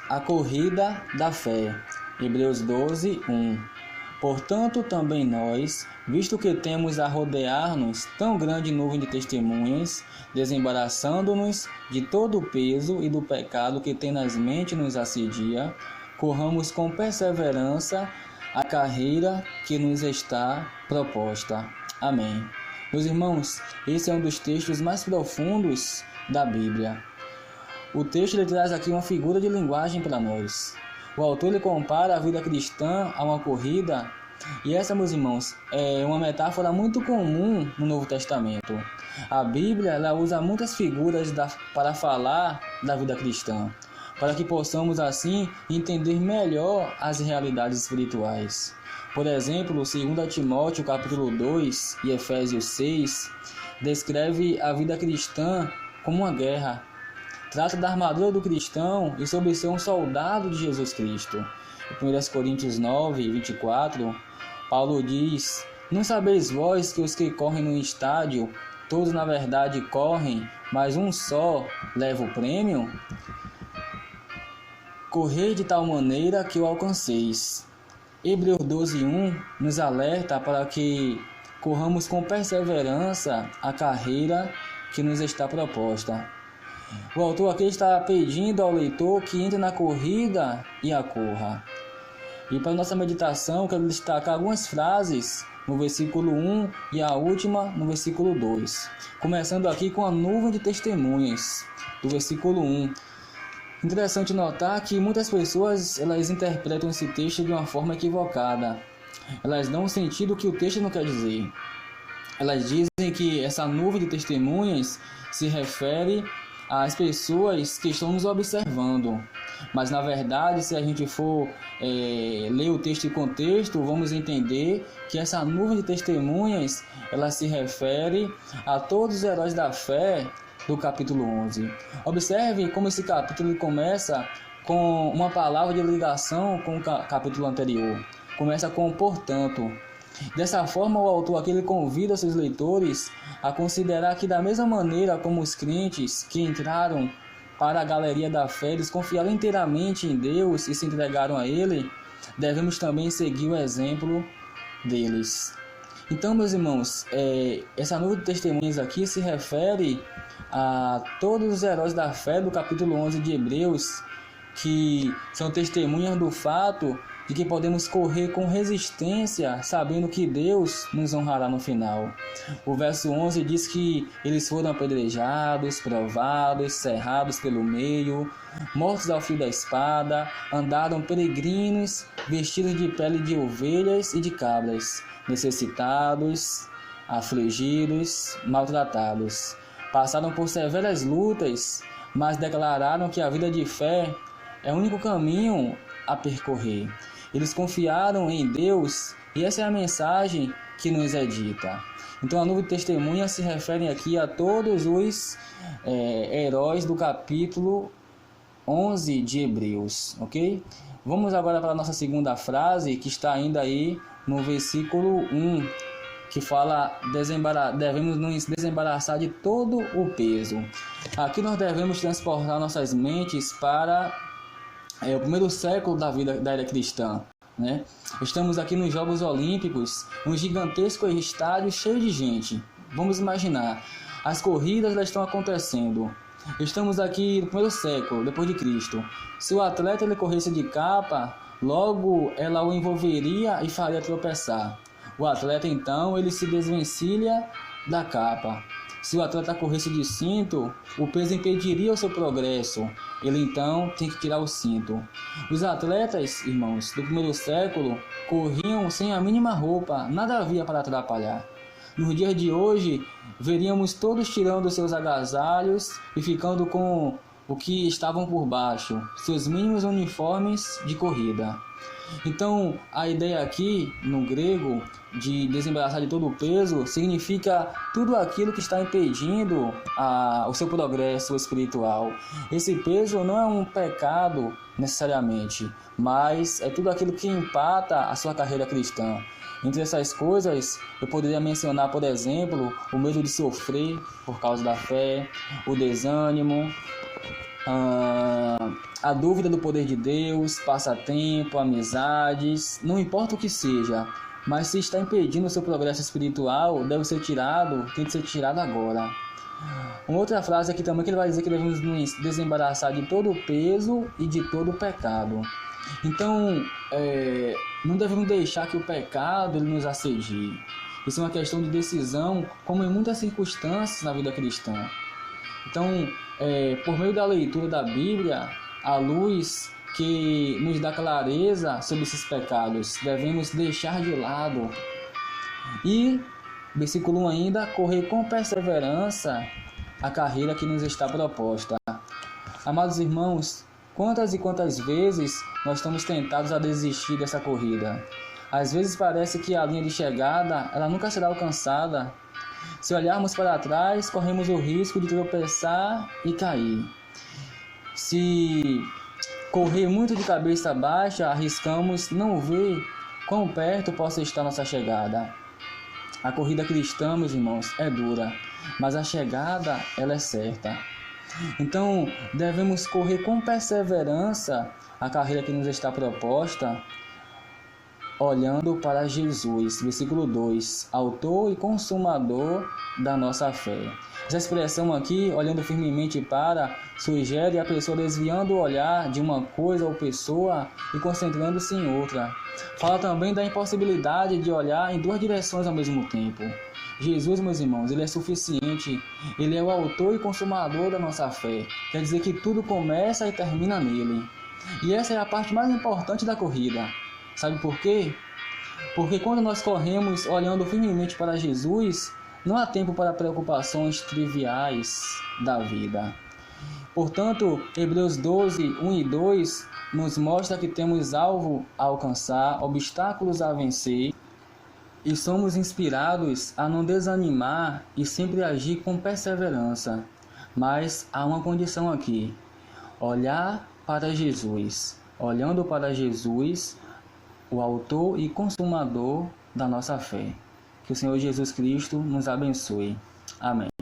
A corrida da fé. Hebreus 12, 1. Portanto, também nós, visto que temos a rodear-nos tão grande nuvem de testemunhas, desembaraçando-nos de todo o peso e do pecado que tenazmente nos assedia, corramos com perseverança a carreira que nos está proposta. Amém. Meus irmãos, esse é um dos textos mais profundos da Bíblia. O texto ele traz aqui uma figura de linguagem para nós. O autor ele compara a vida cristã a uma corrida, e essa, meus irmãos, é uma metáfora muito comum no Novo Testamento. A Bíblia ela usa muitas figuras para falar da vida cristã, para que possamos assim entender melhor as realidades espirituais. Por exemplo, 2 Timóteo capítulo 2 e Efésios 6 descreve a vida cristã como uma guerra. Trata da armadura do cristão e sobre ser um soldado de Jesus Cristo. Em 1 Coríntios 9, 24, Paulo diz: Não sabeis vós que os que correm no estádio, todos na verdade correm, mas um só leva o prêmio? Correi de tal maneira que o alcanceis. Hebreus 12, 1 nos alerta para que corramos com perseverança a carreira que nos está proposta. O autor aqui está pedindo ao leitor que entre na corrida e a corra. E para nossa meditação, eu quero destacar algumas frases no versículo 1 e a última no versículo 2. Começando aqui com a nuvem de testemunhas, do versículo 1. Interessante notar que muitas pessoas elas interpretam esse texto de uma forma equivocada. Elas dão o sentido que o texto não quer dizer. Elas dizem que essa nuvem de testemunhas se refere às pessoas que estão nos observando. Mas na verdade, se a gente for ler o texto em contexto, vamos entender que essa nuvem de testemunhas ela se refere a todos os heróis da fé do capítulo 11. Observe como esse capítulo começa com uma palavra de ligação com o capítulo anterior. Começa com portanto. Dessa forma, o autor aqui ele convida seus leitores a considerar que da mesma maneira como os crentes que entraram para a galeria da fé, eles confiaram inteiramente em Deus e se entregaram a Ele, devemos também seguir o exemplo deles. Então, meus irmãos, essa nuvem de testemunhas aqui se refere a todos os heróis da fé do capítulo 11 de Hebreus, que são testemunhas do fato de que podemos correr com resistência, sabendo que Deus nos honrará no final. O verso 11 diz que eles foram apedrejados, provados, cerrados pelo meio, mortos ao fio da espada, andaram peregrinos, vestidos de pele de ovelhas e de cabras, necessitados, afligidos, maltratados. Passaram por severas lutas, mas declararam que a vida de fé é o único caminho a percorrer. Eles confiaram em Deus e essa é a mensagem que nos é dita. Então a nuvem de testemunhas se refere aqui a todos os heróis do capítulo 11 de Hebreus, ok? Vamos agora para a nossa segunda frase, que está ainda aí no versículo 1, que fala devemos nos desembaraçar de todo o peso. Aqui nós devemos transportar nossas mentes para o primeiro século da vida da era cristã, né? Estamos aqui nos Jogos Olímpicos, um gigantesco estádio cheio de gente. Vamos imaginar, as corridas elas estão acontecendo. Estamos aqui no primeiro século, depois de Cristo. Se o atleta ele corresse de capa, logo ela o envolveria e faria tropeçar. O atleta então ele se desvencilha da capa. Se o atleta corresse de cinto, o peso impediria o seu progresso. Ele então tem que tirar o cinto. Os atletas, irmãos, do primeiro século corriam sem a mínima roupa, nada havia para atrapalhar. Nos dias de hoje, veríamos todos tirando seus agasalhos e ficando com o que estavam por baixo, seus mínimos uniformes de corrida. Então, a ideia aqui, no grego, de desembaraçar de todo o peso, significa tudo aquilo que está impedindo o seu progresso espiritual. Esse peso não é um pecado necessariamente, mas é tudo aquilo que empata a sua carreira cristã. Entre essas coisas, eu poderia mencionar, por exemplo, o medo de sofrer por causa da fé, o desânimo, a dúvida do poder de Deus, passatempo, amizades, não importa o que seja, mas se está impedindo o seu progresso espiritual, tem que ser tirado agora. Uma outra frase aqui também que ele vai dizer que devemos nos desembaraçar de todo o peso e de todo o pecado. Então, não devemos deixar que o pecado ele nos assedie. Isso é uma questão de decisão, como em muitas circunstâncias na vida cristã. Então, por meio da leitura da Bíblia, a luz que nos dá clareza sobre esses pecados, devemos deixar de lado. E, versículo 1 ainda, correr com perseverança a carreira que nos está proposta. Amados irmãos, quantas e quantas vezes nós estamos tentados a desistir dessa corrida? Às vezes parece que a linha de chegada ela nunca será alcançada. Se olharmos para trás, corremos o risco de tropeçar e cair. Se correr muito de cabeça baixa, arriscamos não ver quão perto possa estar nossa chegada. A corrida cristã, meus irmãos, é dura, mas a chegada ela é certa. Então, devemos correr com perseverança a carreira que nos está proposta, olhando para Jesus. Versículo 2, autor e consumador da nossa fé. Essa expressão aqui, olhando firmemente para, sugere a pessoa desviando o olhar de uma coisa ou pessoa e concentrando-se em outra. Fala também da impossibilidade de olhar em duas direções ao mesmo tempo. Jesus, meus irmãos, ele é suficiente. Ele é o autor e consumador da nossa fé. Quer dizer que tudo começa e termina nele. E essa é a parte mais importante da corrida. Sabe por quê? Porque quando nós corremos olhando firmemente para Jesus, não há tempo para preocupações triviais da vida. Portanto, Hebreus 12, 1 e 2 nos mostra que temos alvo a alcançar, obstáculos a vencer, e somos inspirados a não desanimar e sempre agir com perseverança. Mas há uma condição aqui: olhar para Jesus. Olhando para Jesus, o autor e consumador da nossa fé. Que o Senhor Jesus Cristo nos abençoe. Amém.